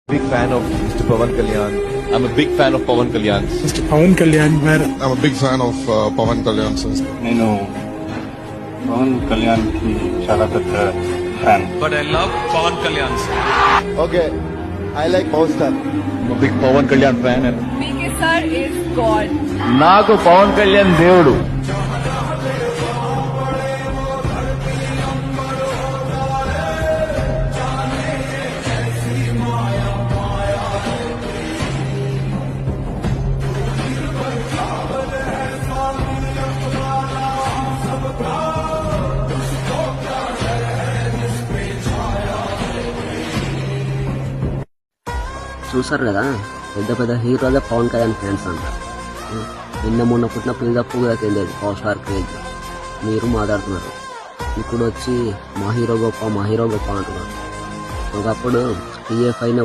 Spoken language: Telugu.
Big fan of Mr. Pawan Kalyan. I'm a big fan of Pawan Kalyan. Mr. Pawan Kalyan, where I'm a big fan of Pawan Kalyan sir. నేను పవన్ కళ్యాణ్ కి చాలా పెద్ద fan. But I love Pawan Kalyan. Okay, I like Power Star. I'm a big Pawan Kalyan fan. PK sir is God. నాకు పవన్ కళ్యాణ్ దేవుడు. చూసారు కదా, పెద్ద పెద్ద హీరోలే పవన్ కళ్యాణ్ ఫ్యాన్స్ అంటారు. నిన్న మొన్న పుట్టిన పిల్లప్పు తెలియదు పవర్ స్టార్ క్రేజ్. మీరు మాట్లాడుతున్నారు, ఇప్పుడు వచ్చి మా హీరో గొప్ప అంటున్నారు. ఒకప్పుడు టీఎఫ్ఐని